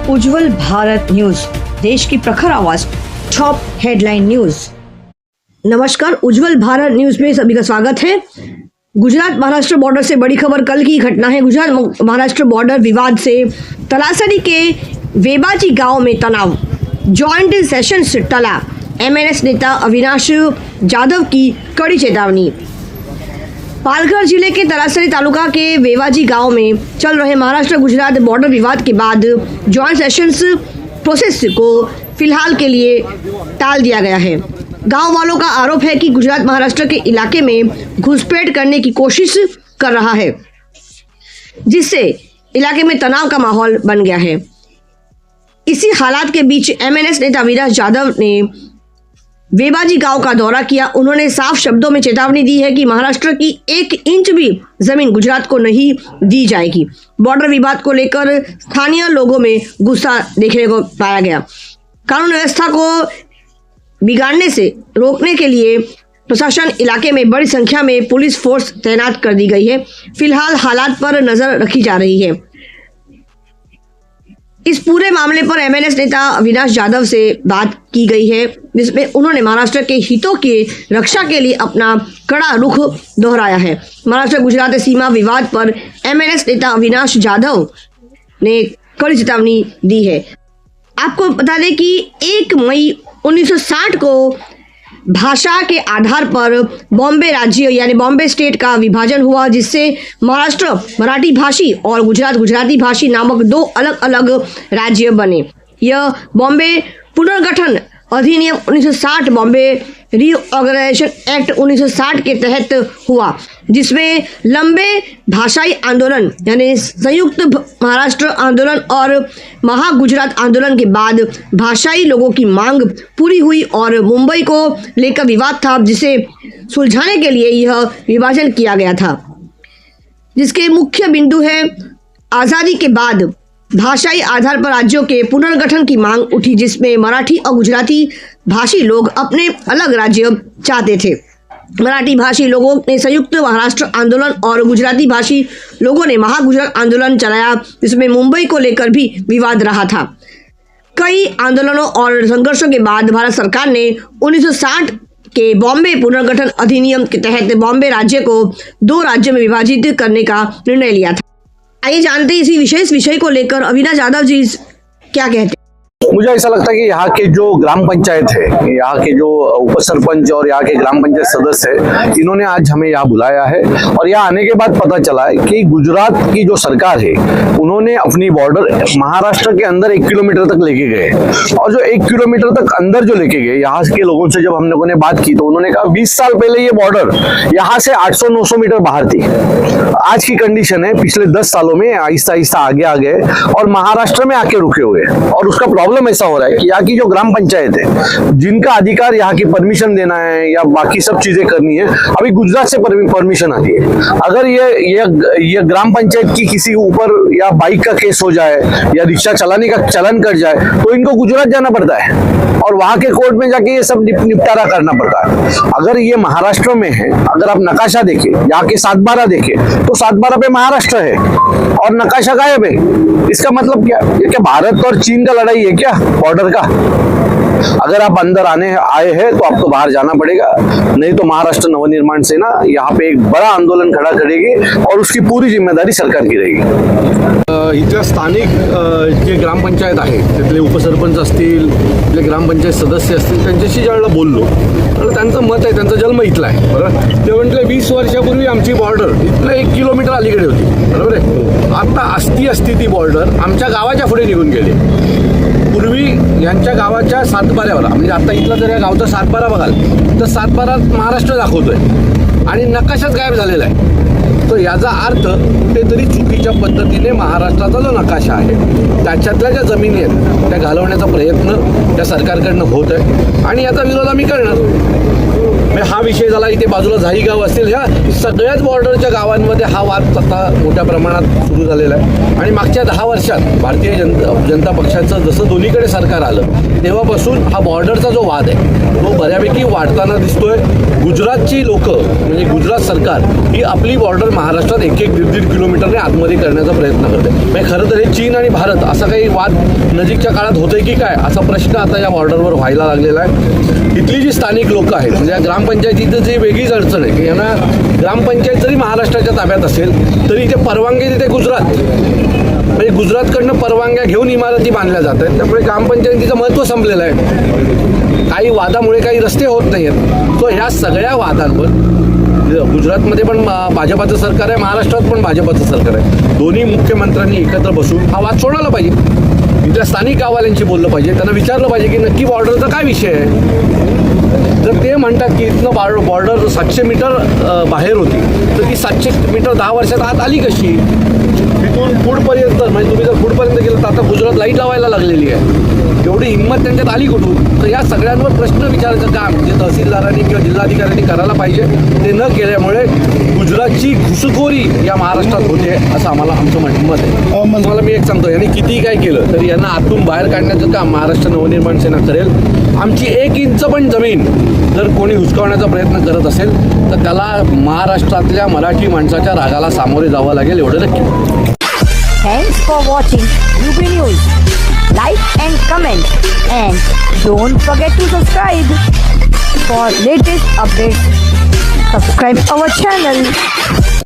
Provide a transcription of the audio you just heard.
उज्जवल Bharat news, देश की प्रखर आवाज, टॉप हेडलाइन न्यूज। नमस्कार, उज्जवल भारत न्यूज में सभी का स्वागत है। गुजरात महाराष्ट्र बॉर्डर से बड़ी खबर कल की घटना है। गुजरात महाराष्ट्र बॉर्डर विवाद से तलासरी के वेबाजी गांव में तनाव, जॉइंट सेशंस टला, एमएनएस नेता अविनाश जाधव की कड़ी चेतावनी। पालघर जिले के तलासरी तालुका के वेवाजी गांव में चल रहे महाराष्ट्र गुजरात बॉर्डर विवाद के बाद जॉइंट सेशंस प्रोसेस को फिलहाल के लिए टाल दिया गया है। गांव वालों का आरोप है कि गुजरात महाराष्ट्र के इलाके में घुसपैठ करने की कोशिश कर रहा है, जिससे इलाके में तनाव का माहौल बन गया है। इसी हालात के बीच एमएनएस नेता अविनाश जाधव ने वेबाजी गांव का दौरा किया। उन्होंने साफ शब्दों में चेतावनी दी है कि महाराष्ट्र की 1 इंच भी जमीन गुजरात को नहीं दी जाएगी। बॉर्डर विवाद को लेकर स्थानीय लोगों में गुस्सा देखने को पाया गया। कानून व्यवस्था को बिगाड़ने से रोकने के लिए प्रशासन इलाके में बड़ी संख्या में पुलिस फोर्स तैनात कर दी गई है। फिलहाल हालात पर नजर रखी जा रही है। इस पूरे मामले पर एमएनएस नेता अविनाश जाधव से बात की गई है, जिसमें उन्होंने महाराष्ट्र के हितों की रक्षा के लिए अपना कड़ा रुख दोहराया है। महाराष्ट्र गुजरात सीमा विवाद पर एमएनएस नेता अविनाश जाधव ने कड़ी चेतावनी दी है। आपको बता दें कि 1 मई 1960 को भाषा के आधार पर बॉम्बे राज्य यानी बॉम्बे स्टेट का विभाजन हुआ, जिससे महाराष्ट्र मराठी भाषी और गुजरात गुजराती भाषी नामक 2 अलग अलग राज्य बने। यह बॉम्बे पुनर्गठन अधिनियम 1960 बॉम्बे रीऑर्गेनाइजेशन एक्ट 1960 के तहत हुआ, जिसमें लंबे भाषाई आंदोलन यानी संयुक्त महाराष्ट्र आंदोलन और महागुजरात आंदोलन के बाद भाषाई लोगों की मांग पूरी हुई और मुंबई को लेकर विवाद था, जिसे सुलझाने के लिए यह विभाजन किया गया था। जिसके मुख्य बिंदु है आज़ादी के बाद भाषाई आधार पर राज्यों के पुनर्गठन की मांग उठी, जिसमें मराठी और गुजराती भाषी लोग अपने अलग राज्य चाहते थे। मराठी भाषी लोगों ने संयुक्त महाराष्ट्र आंदोलन और गुजराती भाषी लोगों ने महागुजरात आंदोलन चलाया, जिसमें मुंबई को लेकर भी विवाद रहा था। कई आंदोलनों और संघर्षों के बाद भारत सरकार ने 1960 के बॉम्बे पुनर्गठन अधिनियम के तहत बॉम्बे राज्य को 2 राज्यों में विभाजित करने का निर्णय लिया था। आइए जानते हैं इसी विशेष विषय को लेकर अविनाश जाधव जी क्या कहते हैं। मुझे ऐसा लगता है कि यहाँ के जो ग्राम पंचायत है, यहाँ के जो उप सरपंच और यहाँ के ग्राम पंचायत सदस्य है, इन्होंने आज हमें यहाँ बुलाया है और यहाँ आने के बाद पता चला है कि गुजरात की जो सरकार है उन्होंने अपनी बॉर्डर महाराष्ट्र के अंदर 1 किलोमीटर तक लेके गए और जो 1 किलोमीटर तक अंदर जो लेके गए, यहाँ के लोगों से जब हम लोगों ने बात की तो उन्होंने कहा 20 साल पहले ये बॉर्डर यहाँ से 800-900 मीटर बाहर थी। आज की कंडीशन है पिछले 10 सालों में आहिस्ता आहिस्ता आगे आ गए और महाराष्ट्र में आके रुके हुए, और उसका प्रॉब्लम ऐसा हो रहा है कि यहाँ की जो ग्राम पंचायत है, जिनका अधिकार यहाँ की परमिशन देना है या बाकी सब चीजें करनी है, अभी गुजरात से परमिशन आती है। अगर ये ग्राम पंचायत की किसी ऊपर या बाइक का केस हो जाए या रिक्शा चलाने का चलन कट जाए तो इनको गुजरात जाना पड़ता है और वहां के कोर्ट में जाके ये सब निपटारा करना पड़ता है। अगर ये महाराष्ट्र में है, अगर आप नकाशा देखें, यहाँ के 7/12 देखें तो 7/12 पे महाराष्ट्र है और नकाशा गायब है। इसका मतलब क्या? ये क्या भारत और चीन का लड़ाई है क्या बॉर्डर का? अगर आप अंदर आए हैं तो आपको बाहर जाना पड़ेगा, नहीं तो महाराष्ट्र नवनिर्माण सेना यहाँ पे एक बड़ा आंदोलन खड़ा करेगी और उसकी पूरी जिम्मेदारी सरकार की रहेगी। इथल्या स्थानिक जे ग्रामपंचायत आहे तिथले उपसरपंच असतील, तिथले ग्रामपंचायत सदस्य असतील, त्यांच्याशी ज्यावेळेला बोललो तर त्यांचं मत आहे, त्यांचा जन्म इथला आहे, बरोबर. ते म्हटले 20 वर्षापूर्वी आमची बॉर्डर इथलं 1 किलोमीटर अलीकडे होती, बरोबर आहे. आता असती ती बॉर्डर आमच्या गावाच्या पुढे निघून गेली. पूर्वी यांच्या गावाच्या 7/12 म्हणजे आता इथला जर या गावचा 7/12 बघाल तर 7/12 महाराष्ट्र दाखवतोय आणि नकाशाच गायब झालेला आहे. तर याचा अर्थ कुठेतरी चुकीच्या पद्धतीने महाराष्ट्राचा जो नकाशा आहे त्याच्यातल्या ज्या जमिनी आहेत त्या घालवण्याचा प्रयत्न त्या सरकारकडनं होत आहे आणि याचा विरोध आम्ही करणार. म्हणजे हा विषय झाला, इथे बाजूला झाईगाव असतील, ह्या सगळ्याच बॉर्डरच्या गावांमध्ये हा वाद आता मोठ्या प्रमाणात सुरू झालेला आहे. आणि मागच्या 10 वर्षात भारतीय जनता पक्षाचं जसं दोन्हीकडे सरकार आलं तेव्हापासून हा बॉर्डरचा जो वाद आहे तो बऱ्यापैकी वाढताना दिसतोय. गुजरातची लोक म्हणजे गुजरात सरकार ही आपली बॉर्डर महाराष्ट्रात 1-1, 1.5 किलोमीटरने आतमध्ये करण्याचा प्रयत्न करते. म्हणजे खरं तर हे चीन आणि भारत असा काही वाद नजीकच्या काळात होतोय की काय असा प्रश्न आता या बॉर्डरवर व्हायला लागलेला आहे. इथली जी स्थानिक लोक आहेत म्हणजे या ग्रामपंचायतीचं जी वेगळीच अडचण आहे की यांना ग्रामपंचायत जरी महाराष्ट्राच्या ताब्यात असेल तरी इथे परवानगी देते गुजरात. म्हणजे गुजरातकडनं परवानग्या घेऊन इमारती बांधल्या जात आहेत. त्यामुळे ग्रामपंचायतीचं महत्त्व संपलेलं आहे. काही वादामुळे काही रस्ते होत नाही आहेत. सो ह्या सगळ्या वादांवर गुजरातमध्ये पण भाजपाचं सरकार आहे, महाराष्ट्रात पण भाजपाचं सरकार आहे. दोन्ही मुख्यमंत्र्यांनी एकत्र बसून हा वाद सोडवला पाहिजे. इथल्या स्थानिक गाववाल्यांशी बोललं पाहिजे, त्यांना विचारलं पाहिजे की नक्की बॉर्डरचा काय विषय आहे. जर ते म्हणतात की इथनं बॉर्डर 700 मीटर बाहेर होती तर ती 700 मीटर 10 वर्षात आत आली कशी. तिथून पुढपर्यंत म्हणजे तुम्ही जर पुढपर्यंत गेलं तर आता गुजरात लाईट लावायला लागलेली आहे. एवढी हिंमत त्यांच्यात आली कुठून. तर या सगळ्यांवर प्रश्न विचारायचं काम जे तहसीलदारांनी किंवा जिल्हाधिकाऱ्यांनी करायला पाहिजे ते न केल्यामुळे गुजरातची घुसखोरी या महाराष्ट्रात होते असं आमचं मत आहे. मला मी एक सांगतो, यांनी किती काय केलं तरी यांना आतून बाहेर काढण्याचं काम महाराष्ट्र नवनिर्माण सेना करेल. आमची 1 इंच पण जमीन जर कोणी हुसकावण्याचा प्रयत्न करत असेल तर त्याला महाराष्ट्रातल्या मराठी माणसाच्या रागाला सामोरे जावं लागेल एवढं नक्की. Thanks for watching UB News. Like and comment, and don't forget to subscribe for latest updates. Subscribe our channel.